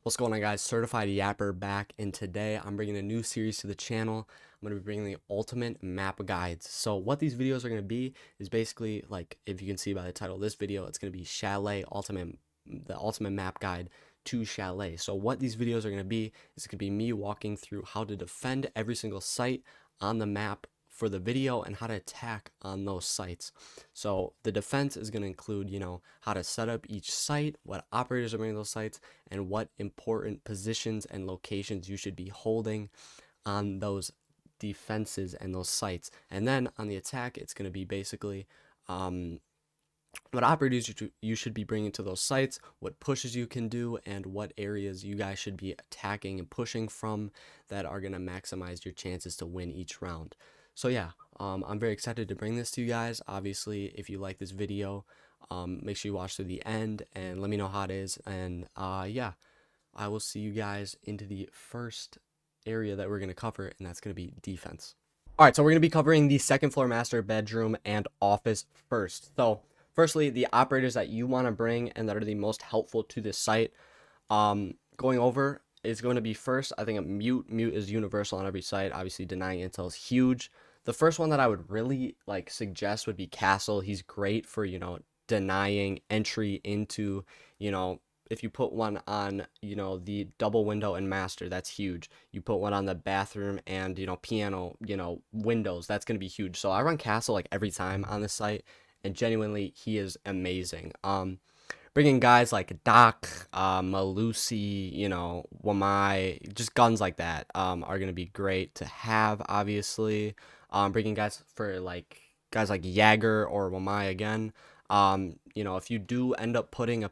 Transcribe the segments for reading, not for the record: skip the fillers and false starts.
What's going on, guys? Certified Yapper back, and today I'm bringing a new series to the channel. I'm going to be bringing the ultimate map guides. So what these videos are going to be is basically, like, if you can see by the title of this video, it's going to be Chalet Ultimate, the ultimate map guide to Chalet. So what these videos are going to be is going to be me walking through how to defend every single site on the map for the video and how to attack on those sites. So the defense is going to include, how to set up each site, what operators are bringing those sites, and what important positions and locations you should be holding on those defenses and those sites. And then on the attack, it's going to be basically what operators you should be bringing to those sites, what pushes you can do, and what areas you guys should be attacking and pushing from that are going to maximize your chances to win each round. So yeah, I'm very excited to bring this to you guys. Obviously, if you like this video, make sure you watch to the end and let me know how it is. And yeah, I will see you guys into the first area that we're going to cover, and that's going to be defense. All right, so we're going to be covering the second floor master bedroom and office first. So firstly, the operators that you want to bring and that are the most helpful to this site, going over is going to be first, I think a mute. Mute is universal on every site. Obviously, denying intel is huge. The first one that I would really suggest would be Castle. He's great for, denying entry into, if you put one on, the double window and master, that's huge. You put one on the bathroom and, piano, windows, that's going to be huge. So I run Castle like every time on this site, and genuinely, he is amazing. Bringing guys like Doc, Malusi, Wamai, just guns like that are going to be great to have, obviously. Bringing guys like Jagger or Wamai again. If you do end up putting a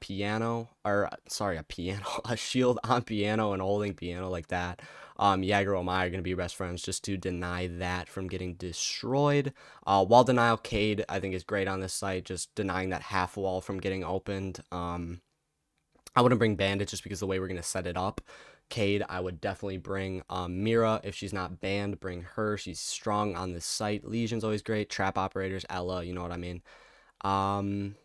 a shield on piano and holding piano like that, Jagger or Wamai are going to be best friends just to deny that from getting destroyed. Wall denial, Cade, I think is great on this site, just denying that half wall from getting opened. I wouldn't bring Bandit just because the way we're going to set it up. Cade, I would definitely bring Mira. If she's not banned, bring her. She's strong on this site. Legion's always great. Trap operators, Ella, you know what I mean. And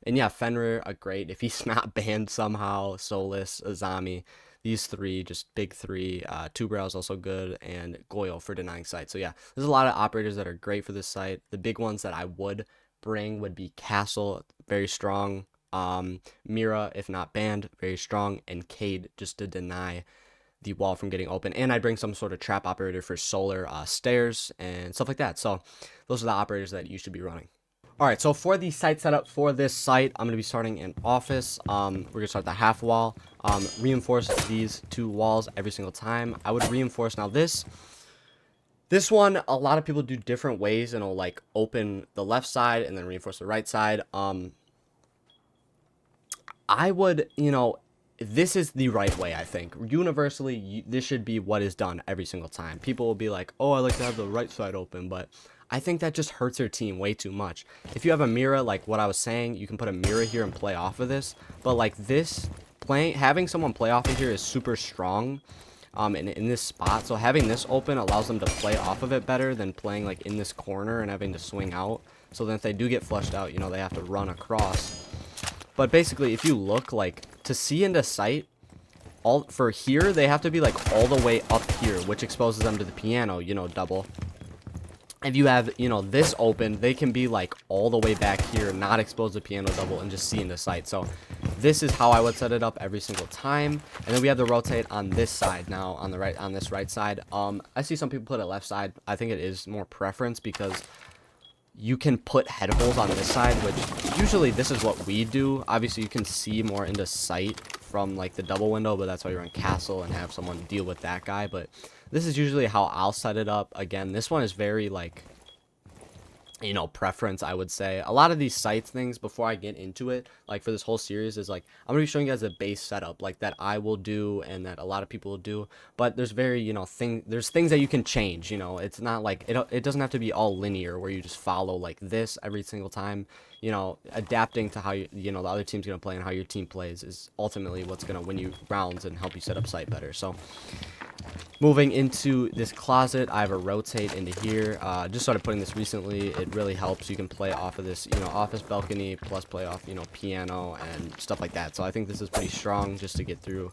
yeah, Fenrir, great. If he's not banned somehow, Solus, Azami, these three, just big three. Tubrow's also good, and Goyle for denying sight. So yeah, there's a lot of operators that are great for this site. The big ones that I would bring would be Castle, very strong. Mira, if not banned, very strong, and Cade just to deny the wall from getting open. And I bring some sort of trap operator for solar stairs and stuff like that. So those are the operators that you should be running. All right, so for the site setup for this site, I'm going to be starting in office. We're going to start the half wall. Reinforce these two walls every single time. I would reinforce. Now this one, a lot of people do different ways, and it'll open the left side and then reinforce the right side. I would, this is the right way, I think. Universally, this should be what is done every single time. People will be like, oh, I like to have the right side open, but I think that just hurts your team way too much. If you have a mirror, like what I was saying, you can put a mirror here and play off of this. But having someone play off of here is super strong in this spot. So having this open allows them to play off of it better than playing in this corner and having to swing out. So then if they do get flushed out, they have to run across. But basically, if you look, to see into sight, for here, they have to be, all the way up here, which exposes them to the piano, double. If you have, this open, they can be, all the way back here, not expose the piano double, and just see into sight. So this is how I would set it up every single time. And then we have the rotate on this side now, on this right side. I see some people put it left side. I think it is more preference because you can put head holes on this side, which usually this is what we do. Obviously, you can see more into sight from the double window, but that's why you run Castle and have someone deal with that guy. But this is usually how I'll set it up. Again, this one is very preference, I would say. A lot of these sites things, before I get into it, for this whole series, is I'm gonna be showing you guys a base setup that I will do and that a lot of people will do. But there's very there's things that you can change. It's not it doesn't have to be all linear where you just follow this every single time. Adapting to how the other team's gonna play and how your team plays is ultimately what's gonna win you rounds and help you set up site better. So moving into this closet, I have a rotate into here. Just started putting this recently. It really helps. You can play off of this, office balcony, plus play off, piano and stuff like that. So I think this is pretty strong just to get through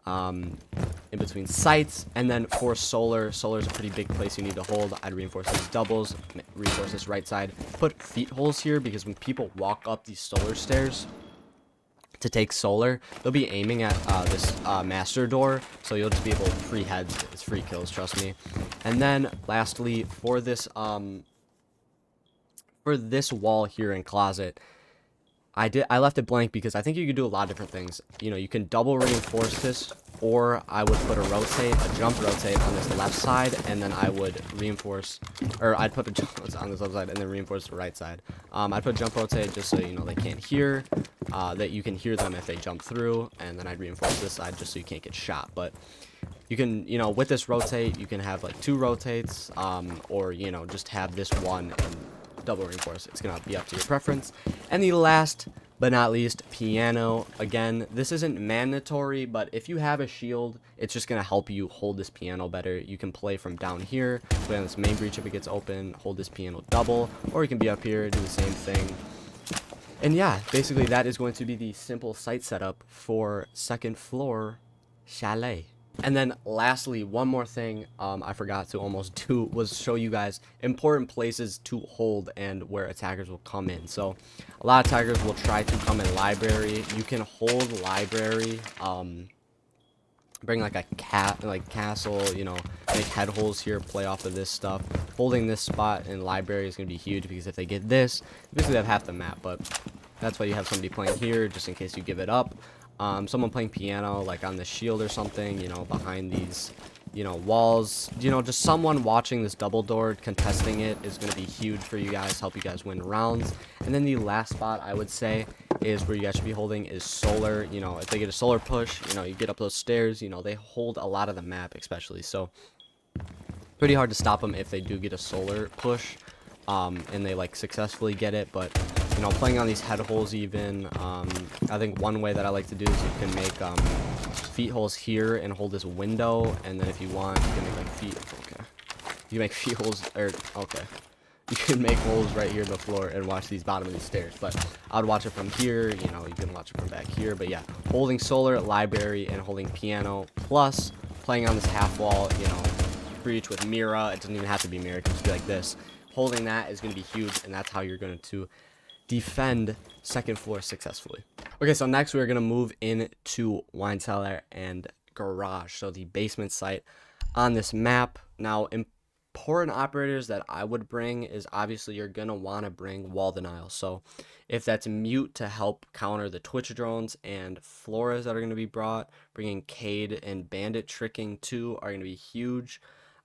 in between sites. And then for solar is a pretty big place you need to hold. I'd reinforce these doubles, reinforce this right side, put feet holes here, because when people walk up these solar stairs to take solar, they'll be aiming at this master door, so you'll just be able to free heads. It's free kills, trust me. And then lastly, for this wall here in closet, I left it blank because I think you could do a lot of different things. You know, you can double reinforce this, or I would put a jump rotate on this left side, and then I would reinforce, or I'd put a jump rotate on this left side and then reinforce the right side. I'd put jump rotate just so, you know, they can't hear, that you can hear them if they jump through, and then I'd reinforce this side just so you can't get shot. But you can, you know, with this rotate, you can have like 2 rotates, or, you know, just have this one and double reinforce. It's gonna be up to your preference. And the last but not least, piano. Again, this isn't mandatory, but if you have a shield, it's just gonna help you hold this piano better. You can play from down here, play on this main breach if it gets open, hold this piano double, or you can be up here, do the same thing. And yeah, basically that is going to be the simple site setup for second floor Chalet. And then lastly, one more thing I forgot to almost do was show you guys important places to hold and where attackers will come in. So a lot of attackers will try to come in library. You can hold library, bring like a castle, you know, make head holes here, play off of this stuff. Holding this spot in library is going to be huge, because if they get this, basically they have half the map. But that's why you have somebody playing here, just in case you give it up. Someone playing piano, like on the shield or something, you know, behind these, you know, walls, you know, just someone watching this double door, contesting it is going to be huge for you guys, help you guys win rounds. And then the last spot I would say is where you guys should be holding is solar. You know, if they get a solar push, you know, you get up those stairs, you know, they hold a lot of the map, especially. So pretty hard to stop them if they do get a solar push, and they like successfully get it. But you know, playing on these head holes even, I think one way that I like to do is you can make feet holes here and hold this window, and then if you want, you can make like feet, okay, you can make feet holes, or okay, you can make holes right here in the floor and watch these bottom of these stairs. But I would watch it from here, you know, you can watch it from back here. But yeah, holding solar, library, and holding piano, plus playing on this half wall, you know, breach with Mira. It doesn't even have to be Mira, it can just be like this. Holding that is going to be huge, and that's how you're going to defend second floor successfully. Okay, so next we're going to move into wine cellar and garage, so the basement site on this map. Now, important operators that I would bring is obviously you're going to want to bring wall denial. So if that's mute to help counter the Twitch drones and floras that are going to be brought, bringing Cade and bandit tricking too are going to be huge.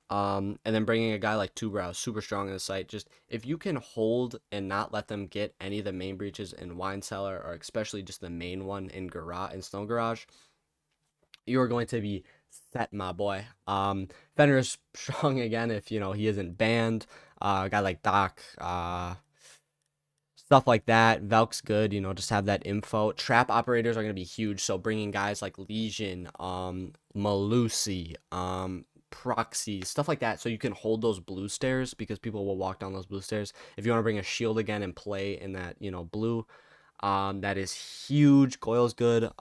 And then bringing a guy like Two Brows, super strong in the site. Just if you can hold and not let them get any of the main breaches in wine cellar, or especially just the main one in garage, in stone garage, you are going to be set, my boy. Fenrir is strong again if, you know, he isn't banned. A guy like Doc, stuff like that. Velk's good, you know, just have that info. Trap operators are going to be huge, so bringing guys like Legion, Malusi, Proxy, stuff like that, so you can hold those blue stairs, because people will walk down those blue stairs. If you want to bring a shield again and play in that, you know, blue, that is huge. Goyle's good,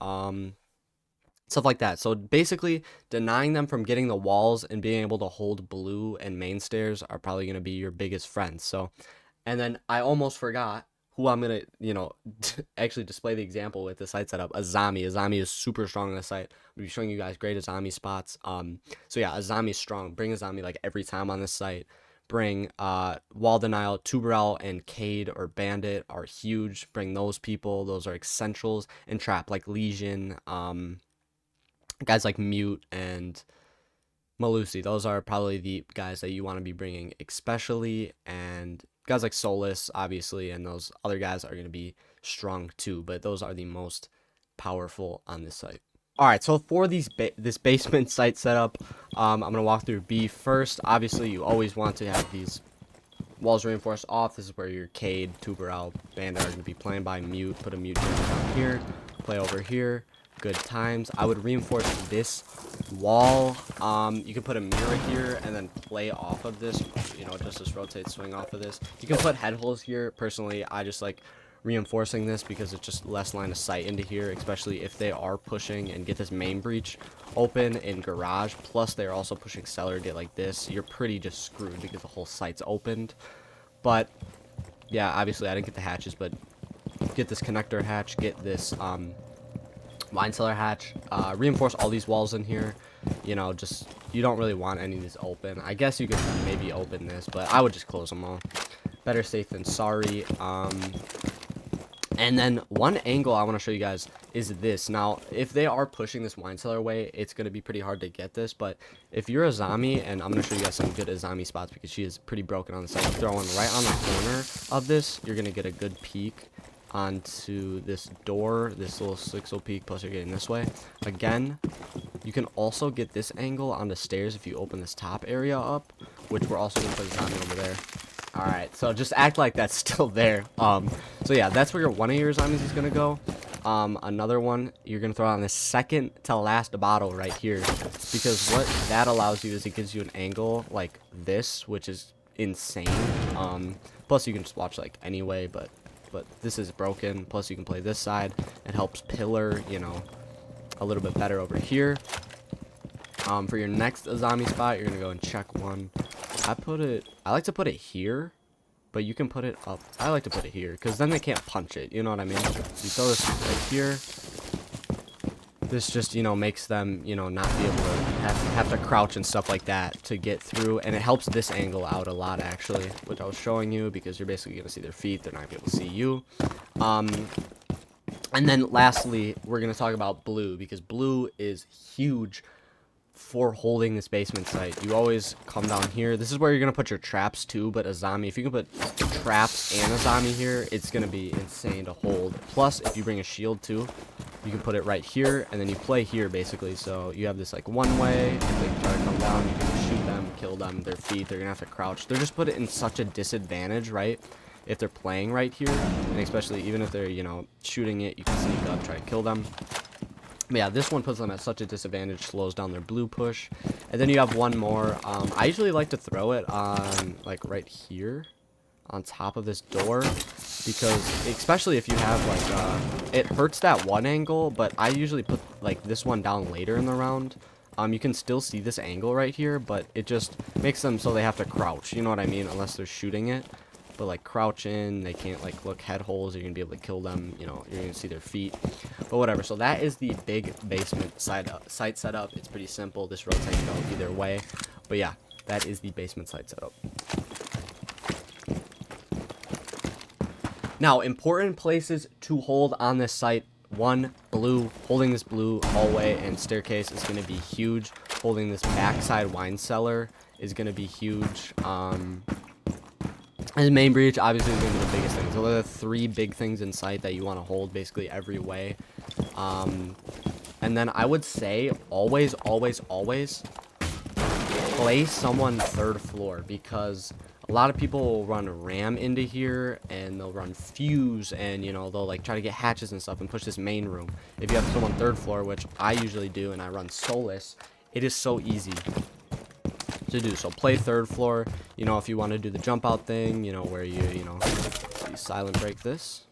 stuff like that. So basically denying them from getting the walls and being able to hold blue and main stairs are probably going to be your biggest friends. So, and then I almost forgot who I'm going to, you know, actually display the example with the site setup. Azami. Azami is super strong on the site. I'll be showing you guys great Azami spots. So yeah, Azami is strong. Bring Azami like every time on this site. Bring wall denial, Tuberel, and Cade or Bandit are huge. Bring those people. Those are essentials. And trap like Legion, guys like Mute and Malusi. Those are probably the guys that you want to be bringing, especially, and guys like Solus, obviously, and those other guys are going to be strong too, but those are the most powerful on this site. All right, so for these this basement site setup, I'm going to walk through B first. Obviously, you always want to have these walls reinforced off. This is where your Cade, Tuberel, Bandit are going to be playing by. Mute, put a mute down here, play over here. Good times. I would reinforce this wall. You can put a mirror here and then play off of this, you know, just rotate, swing off of this. You can put head holes here. Personally, I just like reinforcing this because it's just less line of sight into here, especially if they are pushing and get this main breach open in garage. Plus, they're also pushing cellar gate like this. You're pretty just screwed because the whole site's opened. But yeah, obviously I didn't get the hatches, but get this connector hatch, get this wine cellar hatch, reinforce all these walls in here. You know, just, you don't really want any of these open. I guess you could maybe open this, but I would just close them all. Better safe than sorry. And then one angle I want to show you guys is this. Now, if they are pushing this wine cellar way, it's going to be pretty hard to get this. But if you're Azami, and I'm going to show you guys some good Azami spots because she is pretty broken on the side. Throwing right on the corner of this, you're going to get a good peek onto this door, this little 6-0 peek, plus you're getting this way. Again, you can also get this angle on the stairs if you open this top area up, which we're also going to put Azami over there. Alright, so just act like that's still there. So yeah, that's where one of your zombies is gonna go. Another one you're gonna throw on the second to last bottle right here, because what that allows you is it gives you an angle like this, which is insane. Plus you can just watch like anyway, but this is broken. Plus you can play this side. It helps pillar, you know, a little bit better over here. For your next zombie spot, you're gonna go and check one. I like to put it here, but you can put it up. I like to put it here because then they can't punch it. You know what I mean? You throw this right here. This just, you know, makes them, you know, not be able to have to crouch and stuff like that to get through. And it helps this angle out a lot, actually, which I was showing you because you're basically going to see their feet. They're not going to be able to see you. And then lastly, we're going to talk about blue because blue is huge for holding this basement site. You always come down here. This is where you're gonna put your traps too, but a zombie, if you can put traps and a zombie here, it's gonna be insane to hold. Plus, if you bring a shield too, you can put it right here, and then you play here basically. So you have this like one way. If they try to come down, you can shoot them, kill them, their feet, they're gonna have to crouch. They're just put it in such a disadvantage, right? If they're playing right here, and especially even if they're, you know, shooting it, you can sneak up, try to kill them. But yeah, this one puts them at such a disadvantage, slows down their blue push. And then you have one more. I usually like to throw it on, like, right here on top of this door. Because, especially if you have, like, it hurts that one angle, but I usually put, like, this one down later in the round. You can still see this angle right here, but it just makes them so they have to crouch. You know what I mean? Unless they're shooting it. But like crouch in, they can't like look head holes. You're gonna be able to kill them. You know, you're gonna see their feet. But whatever. So that is the big basement site setup. It's pretty simple. This rotate can go either way. But yeah, that is the basement site setup. Now, important places to hold on this site. One, blue. Holding this blue hallway and staircase is gonna be huge. Holding this backside wine cellar is gonna be huge. And main breach, obviously, is going to be the biggest thing. So there are 3 big things in sight that you want to hold basically every way. And then I would say always, always, always play someone 3rd floor, because a lot of people will run ram into here and they'll run fuse and, you know, they'll like try to get hatches and stuff and push this main room. If you have someone 3rd floor, which I usually do, and I run Solus, it is so easy to do. So play 3rd floor, you know, if you want to do the jump out thing, you know, where you know, you silent break this,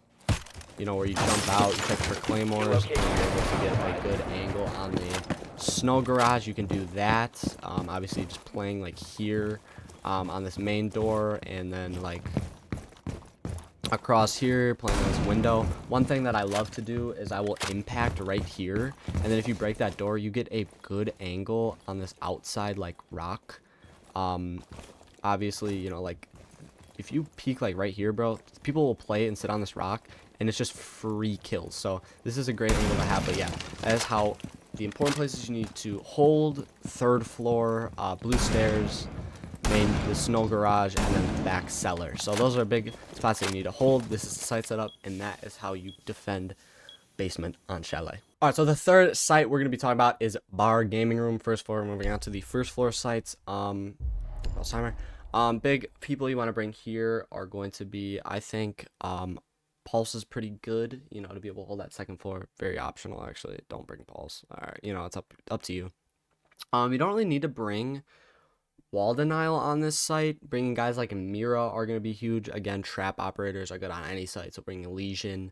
you know, where you jump out, you check for claymores, and you're able to get a good angle on the snow garage. You can do that. Obviously just playing like here on this main door, and then like across here playing on this window. One thing that I love to do is I will impact right here, and then if you break that door, you get a good angle on this outside like rock. Obviously, you know, like if you peek like right here, bro, people will play and sit on this rock, and it's just free kills. So this is a great angle to have. But yeah, that is how the important places you need to hold: 3rd floor, blue stairs, the snow garage, and then the back cellar. So those are big spots that you need to hold. This is the site setup, and that is how you defend basement on Chalet. All right, so the 3rd site we're going to be talking about is bar gaming room. 1st floor. Moving on to the 1st floor sites. Timer. Big people you want to bring here are going to be, I think, Pulse is pretty good, you know, to be able to hold that 2nd floor. Very optional, actually. Don't bring Pulse. All right, you know, it's up to you. You don't really need to bring wall denial on this site. Bringing guys like Mira are going to be huge. Again, trap operators are good on any site, so bringing Legion,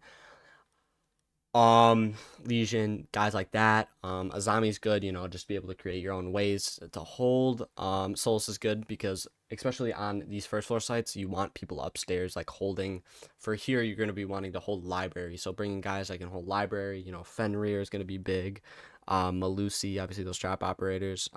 guys like that. Azami's good, just be able to create your own ways to hold. Solus is good because especially on these first floor sites, you want people upstairs like holding. For here, you're going to be wanting to hold library, so bringing guys that can hold library. Fenrir is going to be big. Malusi, obviously those trap operators.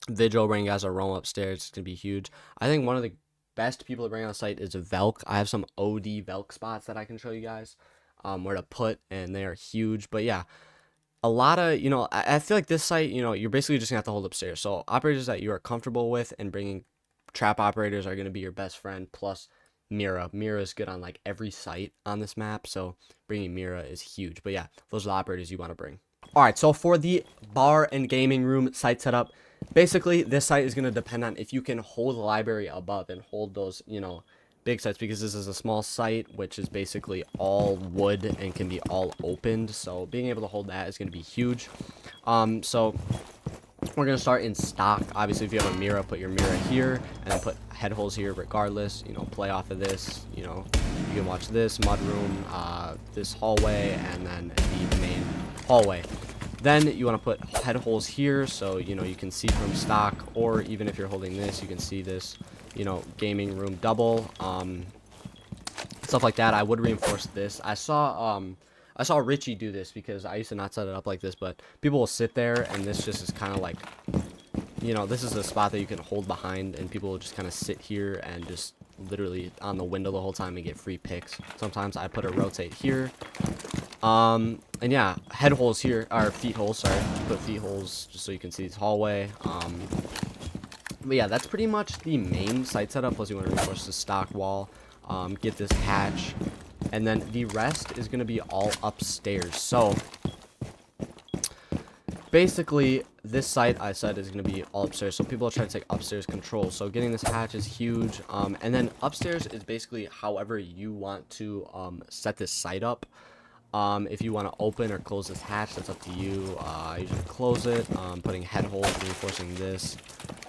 Vigil, bringing guys a roam upstairs, it's going to be huge. I think one of the best people to bring on the site is Velk. I have some OD Velk spots that I can show you guys where to put, and they are huge. But yeah, a lot of, I feel like this site, you're basically just gonna have to hold upstairs. So operators that you are comfortable with, and bringing trap operators are gonna be your best friend, plus Mira is good on like every site on this map, so bringing Mira is huge. But yeah, those are the operators you want to bring. All right, so for the bar and gaming room site setup, basically this site is going to depend on if you can hold the library above and hold those, big sites, because this is a small site which is basically all wood and can be all opened, so being able to hold that is going to be huge. So we're going to start in stock. Obviously, if you have a Mira, put your Mira here, and then put head holes here regardless. Play off of this. You can watch this mudroom, this hallway, and then the main hallway. Then you want to put head holes here, so you can see from stock, or even if you're holding this, you can see this, gaming room double, stuff like that. I would reinforce this. I saw Richie do this, because I used to not set it up like this, but people will sit there, and this just is kind of like, this is a spot that you can hold behind, and people will just kind of sit here and just literally on the window the whole time and get free picks. Sometimes I put a rotate here. And yeah, head holes here, or feet holes, sorry. Put feet holes just so you can see this hallway. But yeah, that's pretty much the main site setup, plus you want to reinforce the stock wall, get this hatch, and then the rest is going to be all upstairs. So basically, this site I said is going to be all upstairs, so people will try to take upstairs control. So getting this hatch is huge, and then upstairs is basically however you want to set this site up. If you want to open or close this hatch, that's up to you. I usually close it, putting head holes, reinforcing this.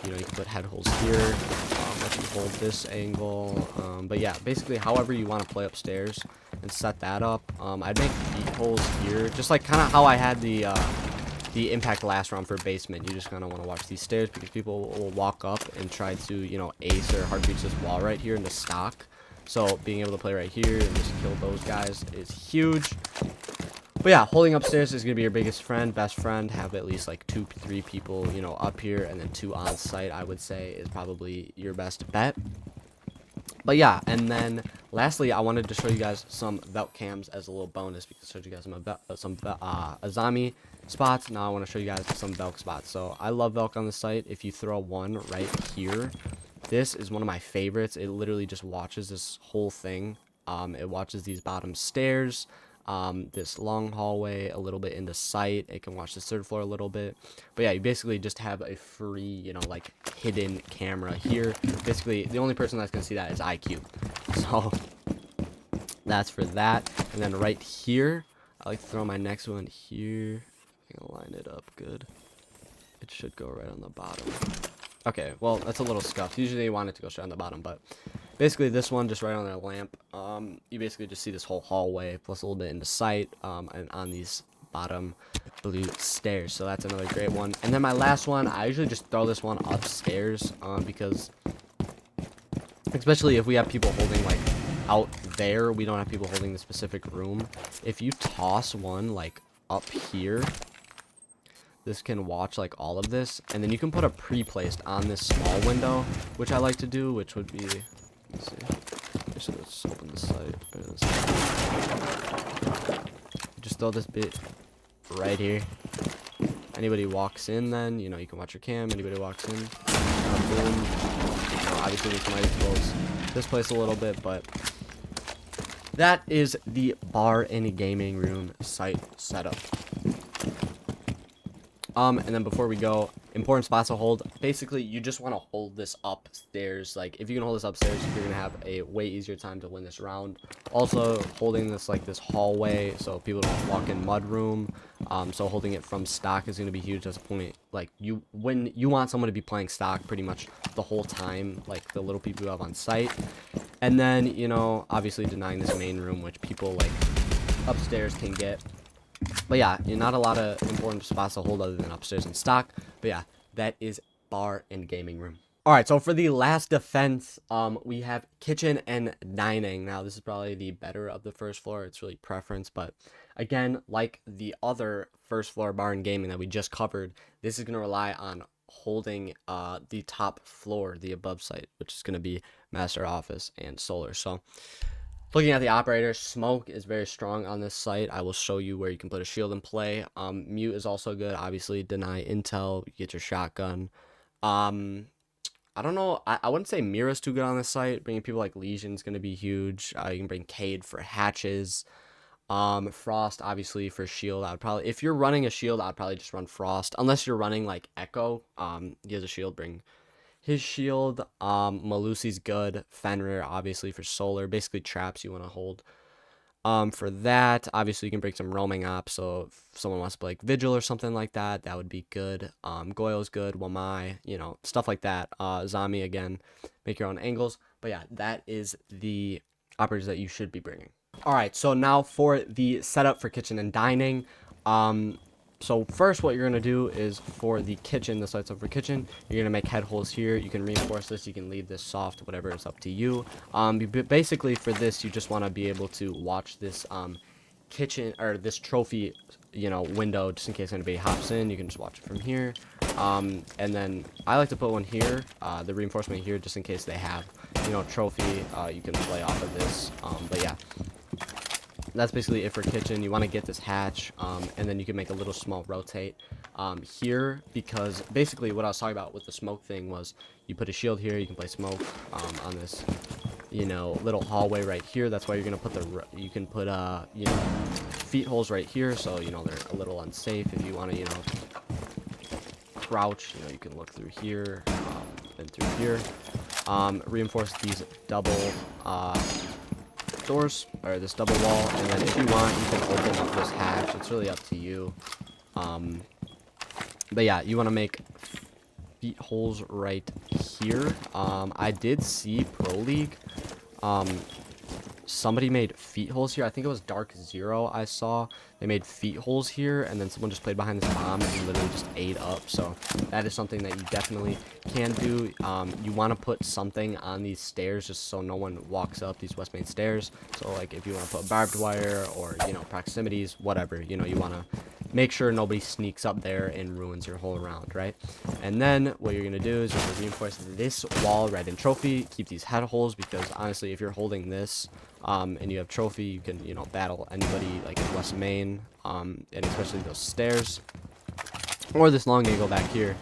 You can put head holes here, let you hold this angle. But yeah, basically however you want to play upstairs and set that up. I'd make feet holes here, just like kind of how I had the impact last round for basement. You just kind of want to watch these stairs, because people will walk up and try to, ace or hard breach this wall right here into stock. So being able to play right here and just kill those guys is huge. But yeah, holding upstairs is going to be your biggest friend, best friend. Have at least like 2-3 people, up here, and then 2 on site, I would say, is probably your best bet. But yeah, and then lastly, I wanted to show you guys some Velk cams as a little bonus, because I showed you guys some Azami spots. Now I want to show you guys some Velk spots. So I love Velk on the site. If you throw one right here, this is one of my favorites. It literally just watches this whole thing. It watches these bottom stairs, this long hallway, a little bit into sight. It can watch the 3rd floor a little bit. But yeah, you basically just have a free, like hidden camera here. Basically, the only person that's going to see that is IQ. So that's for that. And then right here, I like to throw my next one here. I can line it up good. It should go right on the bottom. Okay, well, that's a little scuffed. Usually you want it to go straight on the bottom, but basically this one just right on their lamp. You basically just see this whole hallway plus a little bit into sight, and on these bottom blue stairs. So that's another great one. And then my last one, I usually just throw this one upstairs, because especially if we have people holding like out there, we don't have people holding the specific room. If you toss one like up here, this can watch like all of this, and then you can put a pre-placed on this small window, which I like to do, which would be, let's see, let's open the site. Just throw this bit right here. Anybody walks in, then you can watch your cam. Anybody walks in, boom. Obviously we might expose this place a little bit, but that is the bar and gaming room site setup. And then before we go, important spots to hold. Basically, you just want to hold this upstairs. Like, if you can hold this upstairs, you're going to have a way easier time to win this round. Also, holding this, like, this hallway so people don't walk in mud room. So holding it from stock is going to be huge. That's a point. Like, when you want someone to be playing stock pretty much the whole time, like the little people you have on site. And then, you know, obviously denying this main room, which people, like, upstairs can get. But yeah, not a lot of important spots to hold other than upstairs and stock. But yeah, that is bar and gaming room. All right, so for the last defense, we have kitchen and dining. Now, this is probably the better of the first floor. It's really preference, but again, like the other first floor bar and gaming that we just covered, this is going to rely on holding the top floor, the above site, which is going to be master office and solar. So looking at the operator, smoke is very strong on this site. I will show you where you can put a shield in play. Mute is also good. Obviously, deny intel. You get your shotgun. I don't know. I wouldn't say Mira's too good on this site. Bringing people like Legion is going to be huge. You can bring Cade for hatches. Frost, obviously, for shield. I would probably, if you're running a shield, I'd probably just run Frost. Unless you're running like Echo. He has a shield. Bring his shield. Malusi's good. Fenrir, obviously, for solar. Basically, traps you want to hold. For that, obviously, you can bring some roaming ops. So if someone wants to play like Vigil or something like that, that would be good. Goyo's good. Wamai, you know, stuff like that. Zami, again, make your own angles. But yeah, that is the operators that you should be bringing. All right, so now for the setup for kitchen and dining. So first what you're going to do is for the kitchen, the sites up for kitchen, you're going to make head holes here. You can reinforce this, you can leave this soft, whatever, it's up to you. Basically for this, you just want to be able to watch this kitchen, or this trophy, you know, window, just in case anybody hops in. You can just watch it from here. And then I like to put one here, the reinforcement here, just in case they have, you know, trophy. You can play off of this. But yeah, that's basically it for kitchen. You want to get this hatch, and then you can make a little small rotate here, because basically what I was talking about with the smoke thing was you put a shield here, you can play smoke on this, you know, little hallway right here. That's why you're gonna put you can put you know, feet holes right here, so you know they're a little unsafe. If you want to, you know, crouch, you know, you can look through here and through here. Reinforce these double doors, or this double wall, and then if you want, you can open up this hatch. It's really up to you. But yeah, you want to make feet holes right here. I did see Pro League, somebody made feet holes here. I think it was Dark Zero. I saw they made feet holes here, and then someone just played behind this bomb and literally just ate up. So that is something that you definitely can do. You want to put something on these stairs just so no one walks up these west main stairs. So like if you want to put barbed wire, or you know, proximities, whatever, you know, you want to make sure nobody sneaks up there and ruins your whole round, right? And then what you're gonna do is you're gonna reinforce this wall right in trophy. Keep these head holes, because honestly, if you're holding this and you have trophy, you can, you know, battle anybody like in west main, and especially those stairs, or this long angle back here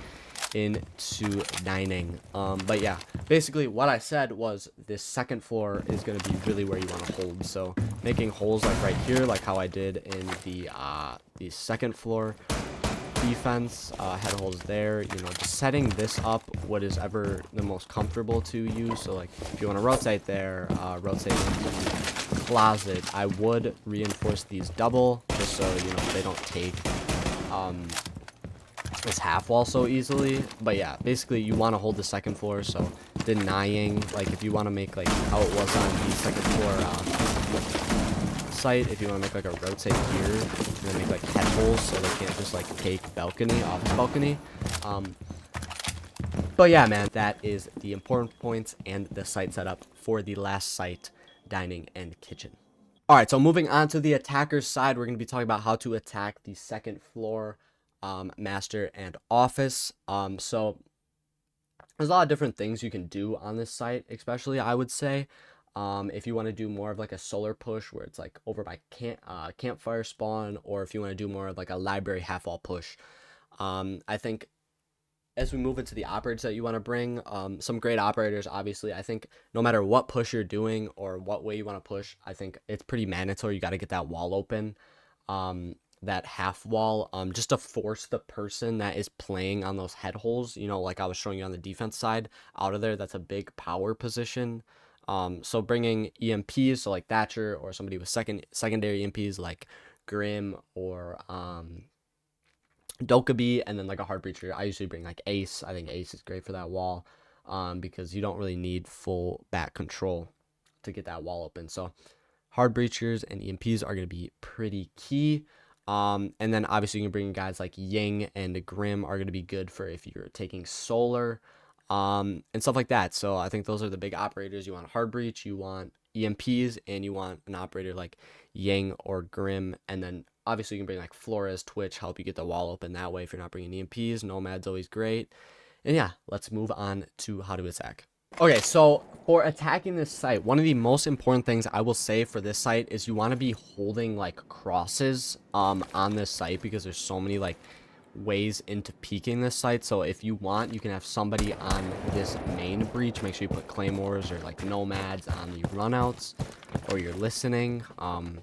into dining. But yeah, basically what I said was this second floor is going to be really where you want to hold. So making holes like right here, like how I did in the second floor defense, head holes there, you know, just setting this up what is ever the most comfortable to you. So like if you want to rotate there, rotate into the closet, I would reinforce these double, just so you know they don't take this half wall so easily. But yeah, basically you want to hold the second floor, so denying, like if you want to make like how it was on the second floor site, if you want to make like a rotate here, and then make like head holes so they can't just like take balcony, office balcony. But yeah, man, that is the important points and the site setup for the last site, dining and kitchen. All right, so moving on to the attacker's side, we're going to be talking about how to attack the second floor, master and office. So there's a lot of different things you can do on this site, especially I would say. If you want to do more of like a solar push where it's like over by campfire spawn, or if you want to do more of like a library half wall push. I think as we move into the operators that you want to bring, some great operators, obviously, I think no matter what push you're doing or what way you want to push, I think it's pretty mandatory. You got to get that wall open. that half wall, just to force the person that is playing on those head holes, you know, like I was showing you on the defense side, out of there. That's a big power position. So bringing EMPs, so like Thatcher, or somebody with secondary EMPs like Grim or Dokkaebi, and then like a hard breacher. I usually bring like Ace. I think Ace is great for that wall, because you don't really need full back control to get that wall open. So hard breachers and EMPs are going to be pretty key. And then obviously you can bring guys like Ying and Grim are going to be good for if you're taking solar, and stuff like that. So I think those are the big operators. You want a hard breach, you want EMPs, and you want an operator like Ying or Grim. And then obviously you can bring like Flores, Twitch, help you get the wall open that way if you're not bringing EMPs. Nomad's always great. And yeah, let's move on to how to attack. Okay, so for attacking this site, one of the most important things I will say for this site is you want to be holding like crosses on this site, because there's so many like ways into peeking this site. So if you want, you can have somebody on this main breach. Make sure you put claymores or like nomads on the runouts, or you're listening, and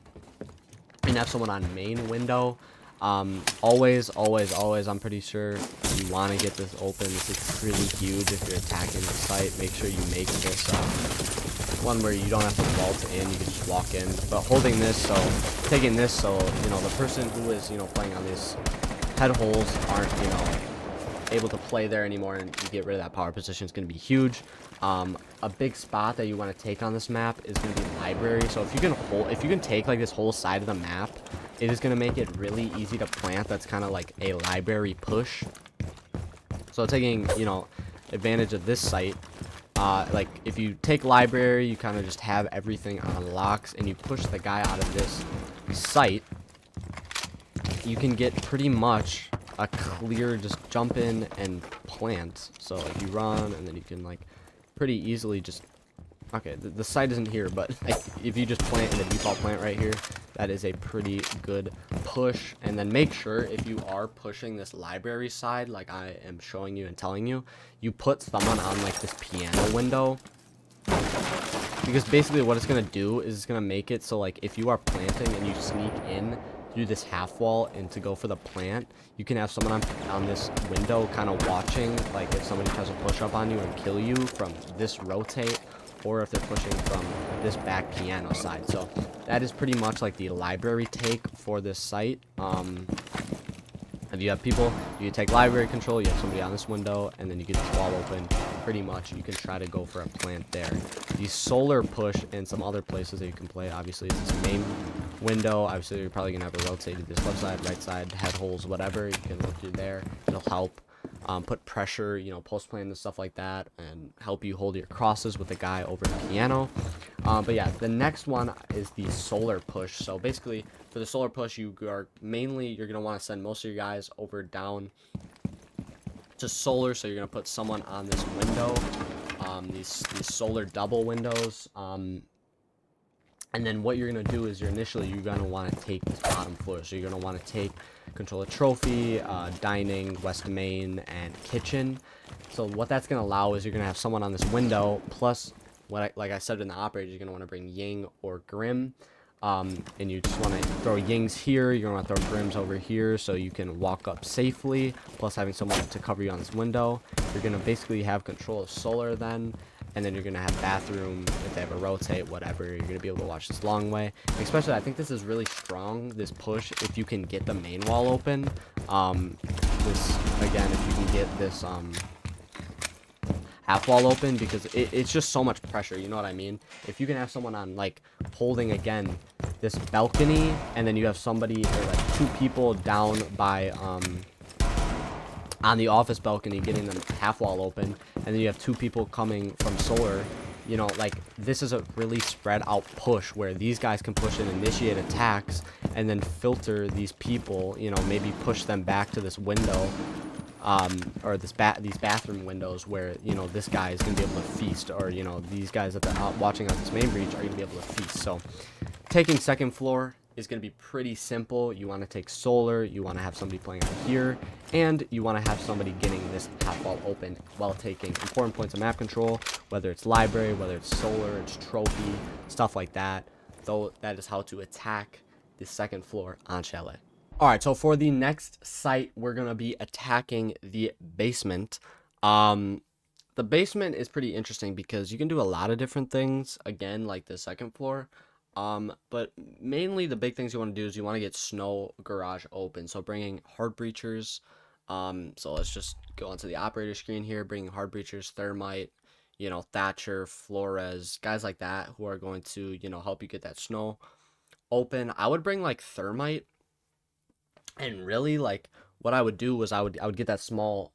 have someone on main window. Always, I'm pretty sure you want to get this open. This is really huge if you're attacking the site. Make sure you make this one where you don't have to vault in, you can just walk in. But holding this, so taking this, so you know the person who is, you know, playing on these head holes aren't, you know, able to play there anymore, and you get rid of that power position. Is going to be huge. A big spot that you want to take on this map is going to be library. So if you can take like this whole side of the map, it is going to make it really easy to plant. That's kind of like a library push. So taking, you know, advantage of this site, like if you take library, you kind of just have everything on locks, and you push the guy out of this site, you can get pretty much a clear, just jump in and plant. So like you run, and then you can like pretty easily just, okay, the site isn't here, but like, if you just plant in the default plant right here, that is a pretty good push. And then make sure if you are pushing this library side, like I am showing you and telling you, you put someone on like this piano window, because basically what it's going to do is it's going to make it so like if you are planting and you sneak in through this half wall and to go for the plant, you can have someone on this window kind of watching, like if somebody tries to push up on you and kill you from this rotate, or if they're pushing from this back piano side. So that is pretty much like the library take for this site. If you have people, you take library control, you have somebody on this window, and then you get this wall open. Pretty much you can try to go for a plant there. The solar push and some other places that you can play, obviously, is this main window. Obviously you're probably gonna have a rotated this left side, right side, head holes, whatever. You can look through there. It'll help put pressure, you know, post plant and stuff like that, and help you hold your crosses with the guy over the piano. But yeah, the next one is the solar push. So basically for the solar push, you're gonna want to send most of your guys over down to solar. So you're gonna put someone on this window, these solar double windows, and then what you're going to do is you're going to want to take this bottom floor. So you're going to want to take control of trophy, dining, west main, and kitchen. So what that's going to allow is you're going to have someone on this window, plus like I said in the operator, you're going to want to bring Ying or Grim. And you just want to throw Yings here, you're going to want to throw Grims over here so you can walk up safely, plus having someone to cover you on this window. You're going to basically have control of solar then, and then you're going to have bathroom if they have a rotate, whatever. You're going to be able to watch this long way. Especially, I think this is really strong, this push, if you can get the main wall open. This, again, if you can get this half wall open, because it's just so much pressure, you know what I mean? If you can have someone on, like, holding, again, this balcony, and then you have somebody, or like 2 people down by, on the office balcony getting them half wall open, and then you have 2 people coming from solar, you know, like, this is a really spread out push where these guys can push and initiate attacks, and then filter these people, you know, maybe push them back to this window, or these bathroom windows where, you know, this guy is going to be able to feast, or, you know, these guys that are watching on this main breach are going to be able to feast. So taking second floor is going to be pretty simple. You want to take solar, you want to have somebody playing out here, and you want to have somebody getting this half wall open while taking important points of map control, whether it's library, whether it's solar, it's trophy, stuff like that. Though that is how to attack the second floor on Chalet. All right, so for the next site, we're gonna be attacking the basement. Um, the basement is pretty interesting because you can do a lot of different things. Again, like the second floor. But mainly the big things you want to do is you want to get snow garage open. So bringing hard breachers. So let's just go onto the operator screen here. Bringing hard breachers, thermite, Thatcher, Flores, guys like that who are going to help you get that snow open. I would bring like thermite, and really like what I would do was I would get that small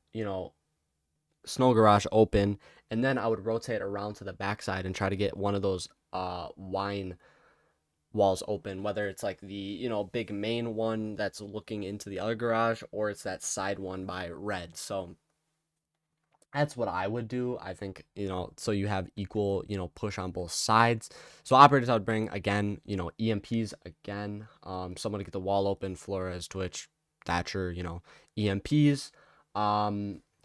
snow garage open, and then I would rotate around to the backside and try to get one of those wine walls open, whether it's like the big main one that's looking into the other garage, or it's that side one by red. So that's what I would do. I think, so you have equal, push on both sides. So operators I would bring again, EMPs again. Someone to get the wall open, Flores, Twitch, Thatcher, EMPs.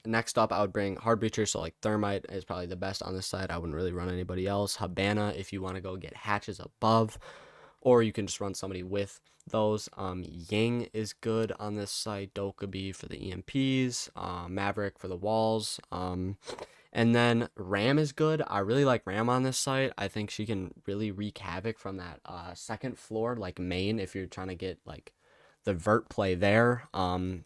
Next up I would bring hard breachers, so like thermite is probably the best on this side. I wouldn't really run anybody else. Habana if you want to go get hatches above, or you can just run somebody with those. Yang is good on this site. Dokubi for the EMPs. Maverick for the walls. And then Ram is good. I really like Ram on this site. I think she can really wreak havoc from that second floor, like main, if you're trying to get like the vert play there. But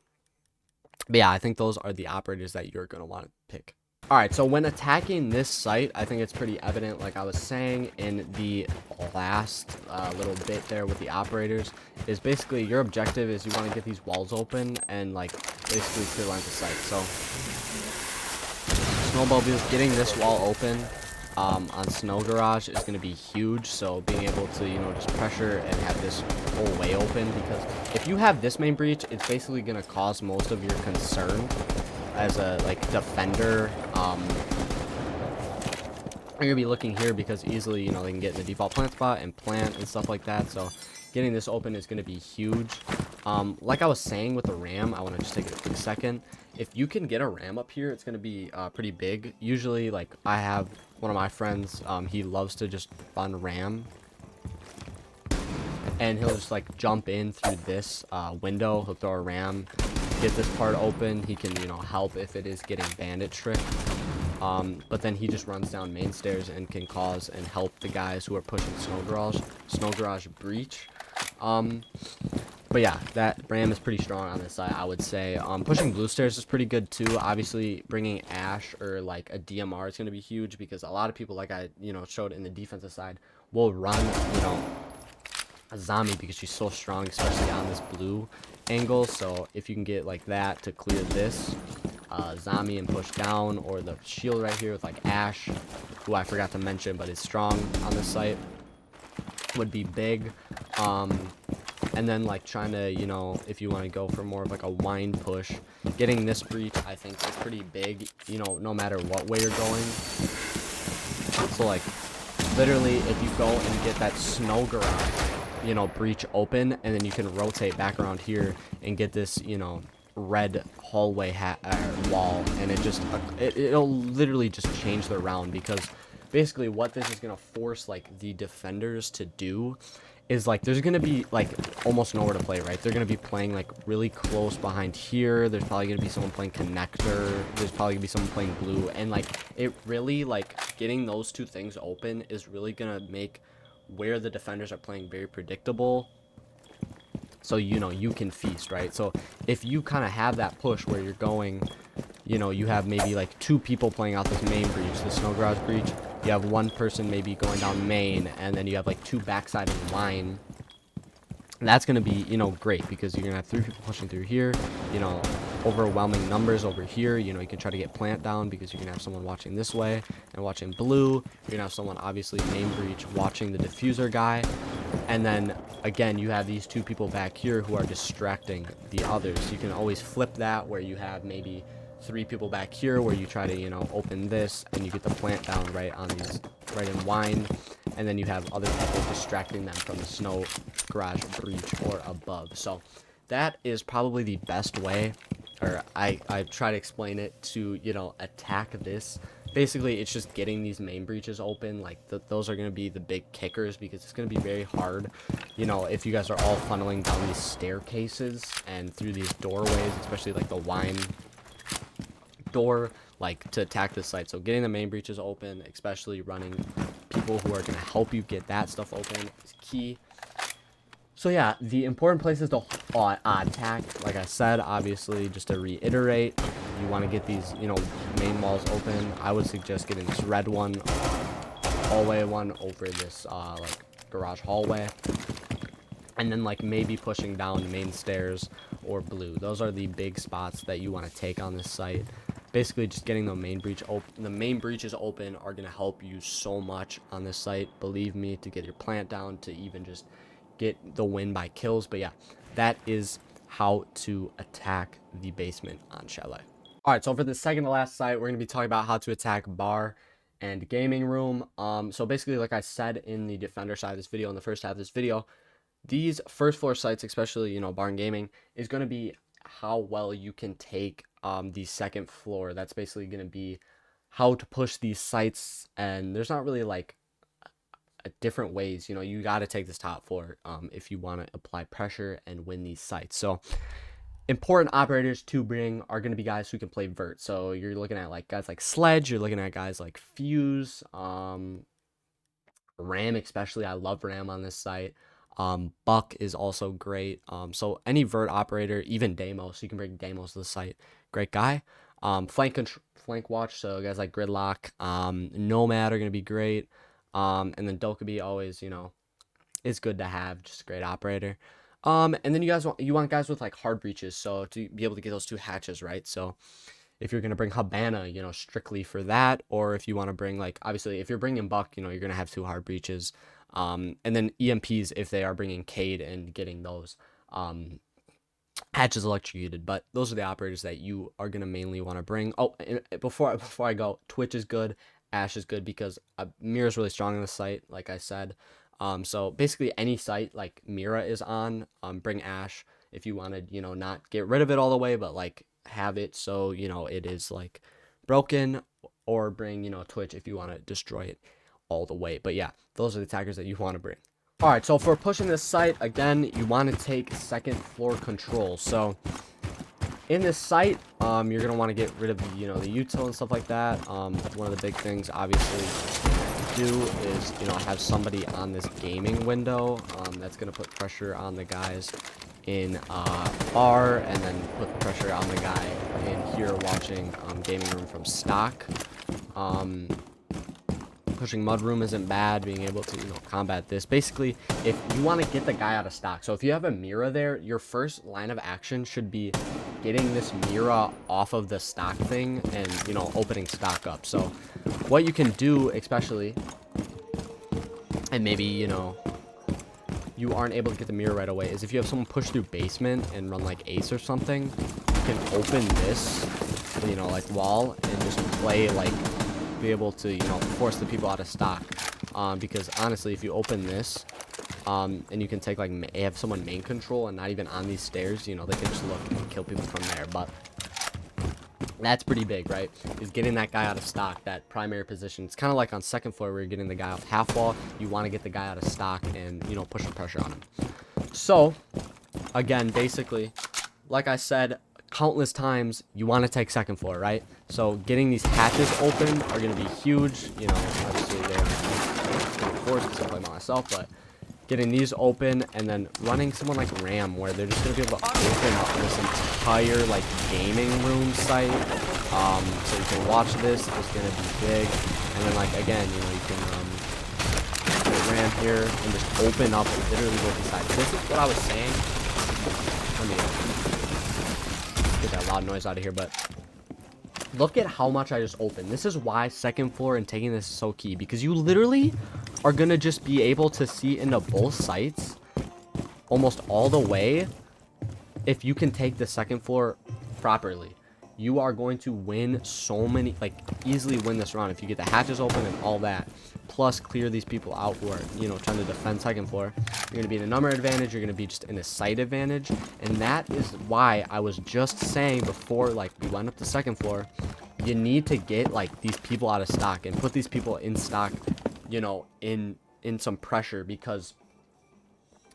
yeah, I think those are the operators that you're going to want to pick. All right, so when attacking this site, I think it's pretty evident, like I was saying in the last little bit there with the operators, is basically your objective is you want to get these walls open and like basically clear lines of sight. So Snowmobiles getting this wall open on Snow Garage is going to be huge. So being able to, just pressure and have this whole way open, because if you have this main breach, it's basically going to cause most of your concern as a defender. You're gonna be looking here because easily they can get in the default plant spot and plant and stuff like that. So getting this open is going to be huge. Like I was saying with the ram, I want to just take a quick second. If you can get a ram up here, it's going to be pretty big. Usually, like I have one of my friends, he loves to just run ram, and he'll just like jump in through this window. He'll throw a ram, get this part open. He can help if it is getting bandit trick. But then he just runs down main stairs and can cause and help the guys who are pushing snow garage breach. But yeah, that ram is pretty strong on this side, I would say. Pushing blue stairs is pretty good too. Obviously bringing Ash or like a DMR is going to be huge, because a lot of people, like I showed in the defensive side, will run a zombie because she's so strong, especially on this blue angle. So if you can get like that to clear this zombie and push down, or the shield right here with like Ash, who I forgot to mention but is strong on this site, would be big. And then like trying to if you want to go for more of like a wind push, getting this breach I think is pretty big, no matter what way you're going. So like literally if you go and get that snow garage breach open, and then you can rotate back around here and get this red hallway wall, and it'll literally just change the round, because basically what this is going to force like the defenders to do is like there's going to be like almost nowhere to play, right? They're going to be playing like really close behind here. There's probably going to be someone playing connector. There's probably going to be someone playing blue, and like it really, like getting those two things open is really going to make where the defenders are playing very predictable, so you can feast, right? So if you kind of have that push where you're going, you have maybe like two people playing out this main breach, the snow garage breach. You have one person maybe going down main, and then you have like two backside in line. That's going to be great, because you're going to have three people pushing through here, overwhelming numbers over here. You can try to get plant down, because you're going to have someone watching this way and watching blue. You're going to have someone obviously main breach watching the diffuser guy, and then again you have these two people back here who are distracting the others. You can always flip that, where you have maybe three people back here where you try to open this, and you get the plant down right on these, right in wine, and then you have other people distracting them from the snow garage breach or above. So that is probably the best way, or I try to explain it, to attack this basically it's just getting these main breaches open. Like those are going to be the big kickers, because it's going to be very hard, you know, if you guys are all funneling down these staircases and through these doorways, especially like the wine door, like to attack this site. So getting the main breaches open, especially running people who are going to help you get that stuff open, is key. So yeah, the important places to attack, like I said, obviously, just to reiterate, you want to get these, you know, main walls open. I would suggest getting this red one, hallway one, over this like garage hallway, and then like maybe pushing down the main stairs or blue. Those are the big spots that you want to take on this site. Basically, just getting the main breach open, the main breaches open, are going to help you so much on this site. Believe me, to get your plant down, to even just get the win by kills. But yeah, that is how to attack the basement on Chalet. All right, so for the second to last site, we're going to be talking about how to attack bar and gaming room. So basically, like I said in the defender side of this video, in the first half of this video, these first floor sites, especially, you know, bar and gaming, is going to be how well you can take the second floor. That's basically going to be how to push these sites, and there's not really like different ways. You know, you got to take this top floor if you want to apply pressure and win these sites. So important operators to bring are going to be guys who can play vert. So you're looking at like guys like Sledge, you're looking at guys like Fuse, Ram especially. I love Ram on this site. Buck is also great. So any vert operator, even Deimos, you can bring Deimos to the site. Great guy. Flank watch, so guys like Gridlock, Nomad are going to be great. And then Dokkaebi always, you know, is good to have, just a great operator. And then you want guys with like hard breaches, so to be able to get those 2 hatches, right? So if you're going to bring Habana, you know, strictly for that, or if you want to bring, like, obviously if you're bringing Buck, you know, you're going to have 2 hard breaches. And then EMPs if they are bringing Cade and getting those hatches electrocuted. But those are the operators that you are going to mainly want to bring. Oh, and before I go, Twitch is good, Ash is good, because Mira is really strong on the site, like I said. So basically any site like Mira is on, bring Ash if you want to, you know, not get rid of it all the way, but like have it so, you know, it is like broken, or bring, you know, Twitch if you want to destroy it all the way. But yeah, those are the attackers that you want to bring. All right, so for pushing this site, again, you want to take second floor control. So in this site, you're going to want to get rid of the, you know, the util and stuff like that. One of the big things, obviously, do is, you know, have somebody on this gaming window. That's going to put pressure on the guys in bar, and then put pressure on the guy in here watching gaming room from stock. Pushing mudroom isn't bad, being able to, you know, combat this. Basically, if you want to get the guy out of stock, so if you have a Mira there, your first line of action should be getting this Mira off of the stock thing and, you know, opening stock up. So what you can do, especially, and maybe, you know, you aren't able to get the Mira right away, is if you have someone push through basement and run like Ace or something, you can open this, you know, like wall, and just play like, be able to, you know, force the people out of stock. Because honestly, if you open this, and you can take like, have someone main control and not even on these stairs, you know, they can just look and kill people from there. But that's pretty big, right? Is getting that guy out of stock, that primary position. It's kind of like on second floor where you're getting the guy off half wall. You want to get the guy out of stock and, you know, push the pressure on him. So again, basically, like I said countless times, you want to take second floor, right? So getting these hatches open are going to be huge. You know, obviously they're, of course, because I play by myself, but getting these open, and then running someone like Ram, where they're just going to be able to open up this entire like gaming room site. So you can watch this. It's going to be big. And then, like, again, you know, you can put Ram here and just open up literally both sides. This is what I was saying. Let me get that loud noise out of here, but look at how much I just opened. This is why second floor and taking this is so key, because you literally are gonna just be able to see into both sites almost all the way. If you can take the second floor properly, you are going to win so many, like, easily win this round if you get the hatches open and all that, plus clear these people out who are, you know, trying to defend second floor. You're going to be in a number advantage, you're going to be just in a sight advantage, and that is why I was just saying before, like, we went up to second floor, you need to get like these people out of stock and put these people in stock, you know, in some pressure, because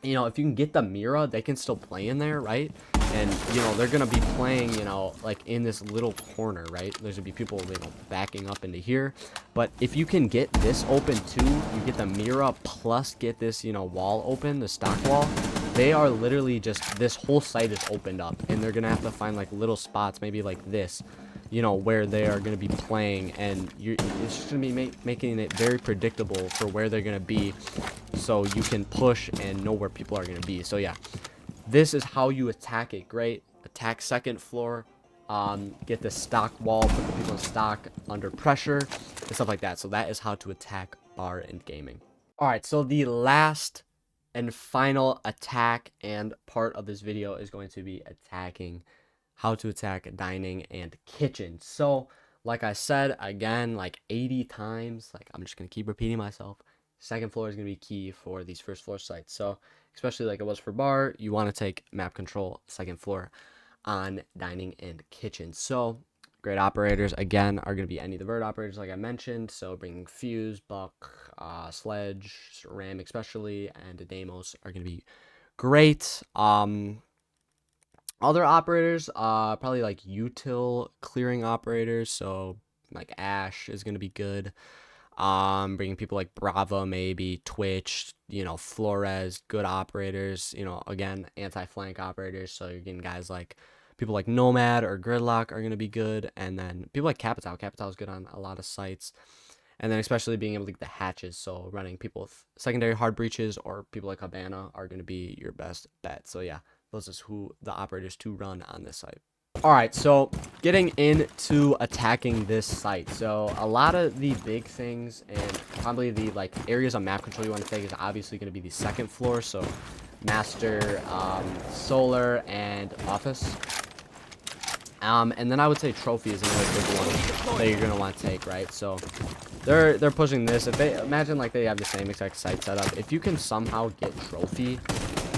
you know, if you can get the Mira, they can still play in there, right? And, you know, they're going to be playing, you know, like in this little corner, right? There's going to be people, you know, backing up into here. But if you can get this open too, you get the Mira plus get this, you know, wall open, the stock wall. They are literally just, this whole site is opened up. And they're going to have to find like little spots, maybe like this, you know, where they are going to be playing. And it's just going to be making it very predictable for where they're going to be. So you can push and know where people are going to be. So yeah, this is how you attack it. Great. Attack second floor. Get the stock wall, put the people in stock under pressure and stuff like that. So that is how to attack bar and gaming. All right, so the last and final attack and part of this video is going to be attacking, how to attack dining and kitchen. So like I said, again, like 80 times, like I'm just going to keep repeating myself. Second floor is going to be key for these first floor sites. So especially like it was for bar, you want to take map control second floor on dining and kitchen. So great operators, again, are going to be any of the vert operators like I mentioned. So bringing Fuse, Buck, Sledge, Ram especially, and Damos are going to be great. Other operators, probably like util clearing operators. So like Ash is going to be good. Bringing people like Brava, maybe Twitch, you know, Flores, good operators, you know, again, anti-flank operators. So you're getting guys like people like Nomad or Gridlock are going to be good. And then people like Capital is good on a lot of sites. And then especially being able to get the hatches. So running people with secondary hard breaches or people like Habana are going to be your best bet. So yeah, those is who the operators to run on this site. All right, so getting into attacking this site. So a lot of the big things and probably the like areas of map control you want to take is obviously going to be the second floor. So master, solar, and office. And then I would say trophy is another big one that you're going to want to take, right? So they're pushing this. If they imagine like they have the same exact site setup, if you can somehow get trophy,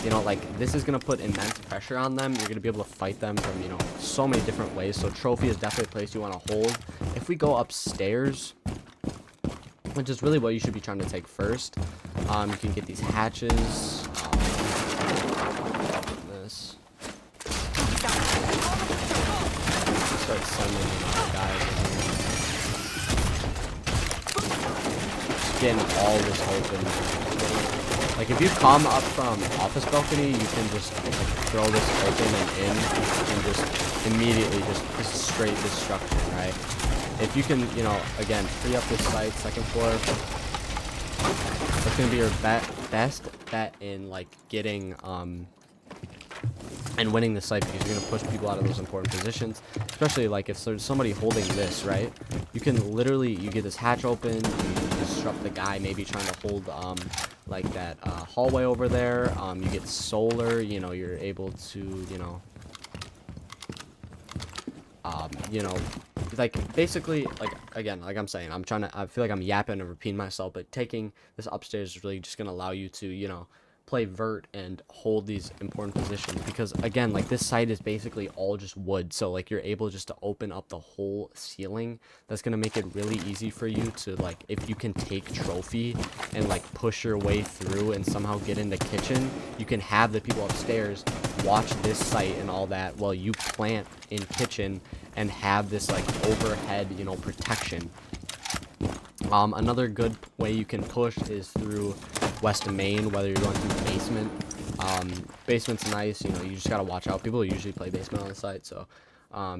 you know, like this is going to put immense pressure on them. You're going to be able to fight them from, you know, so many different ways. So trophy is definitely a place you want to hold. If we go upstairs, which is really what you should be trying to take first, you can get these hatches. This. Start sending guys in here. Just getting all this open. Like if you come up from office balcony, you can just like, throw this open and in, and just immediately just straight destruction, right? If you can, you know, again, free up this site, second floor, that's gonna be your best bet in like getting and winning the site, because you're gonna push people out of those important positions. Especially like if there's somebody holding this, right? You can literally, you get this hatch open, you disrupt the guy maybe trying to hold like that hallway over there. You get solar, you know, you're able to, you know, like basically, like again, like I'm saying, I feel like I'm yapping and repeating myself, but taking this upstairs is really just gonna allow you to, you know, play vert and hold these important positions, because again, like this site is basically all just wood, so like you're able just to open up the whole ceiling. That's gonna make it really easy for you to, like, if you can take trophy and like push your way through and somehow get into kitchen, you can have the people upstairs watch this site and all that while you plant in kitchen and have this like overhead, you know, protection. Another good way you can push is through west main, whether you're going through basement. Basement's nice, you know, you just gotta watch out. People usually play basement on the site, so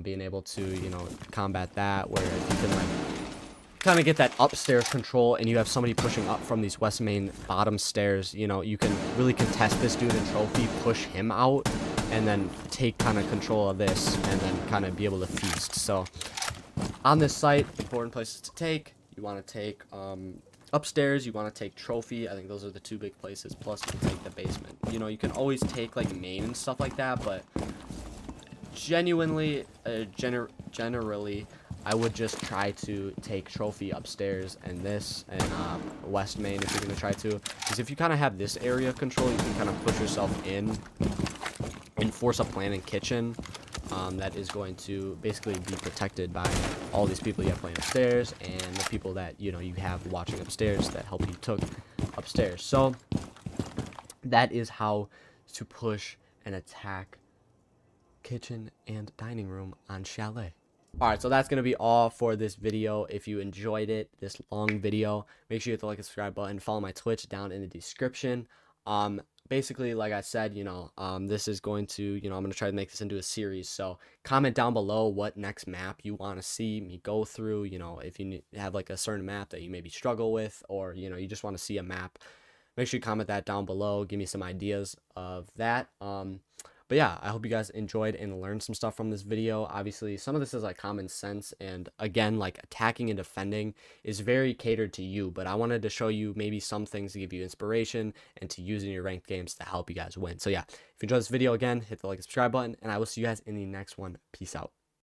being able to, you know, combat that, where if you can like kind of get that upstairs control and you have somebody pushing up from these west main bottom stairs, you know, you can really contest this dude in trophy, push him out, and then take kind of control of this, and then kind of be able to feast. So on this site, important places to take. You want to take upstairs, you want to take trophy. I think those are the two big places. Plus you can take the basement. You know, you can always take like main and stuff like that, but genuinely, generally, I would just try to take trophy upstairs and this, and west main if you're going to try to. Because if you kind of have this area control, you can kind of push yourself in and force a plan in kitchen. that is going to basically be protected by all these people you have playing upstairs and the people that you have watching upstairs that help you took upstairs. So that is how to push and attack kitchen and dining room on Chalet. Alright, so that's going to be all for this video. If you enjoyed it, this long video, make sure you hit the like and subscribe button. Follow my Twitch down in the description. Basically, like I said, this is going to, I'm going to try to make this into a series. So comment down below what next map you want to see me go through. If you have like a certain map that you maybe struggle with, or, you just want to see a map, make sure you comment that down below. Give me some ideas of that. But yeah, I hope you guys enjoyed and learned some stuff from this video. Obviously, some of this is like common sense, and again, like attacking and defending is very catered to you, but I wanted to show you maybe some things to give you inspiration and to use in your ranked games to help you guys win. So yeah, if you enjoyed this video, again, hit the like and subscribe button, and I will see you guys in the next one. Peace out.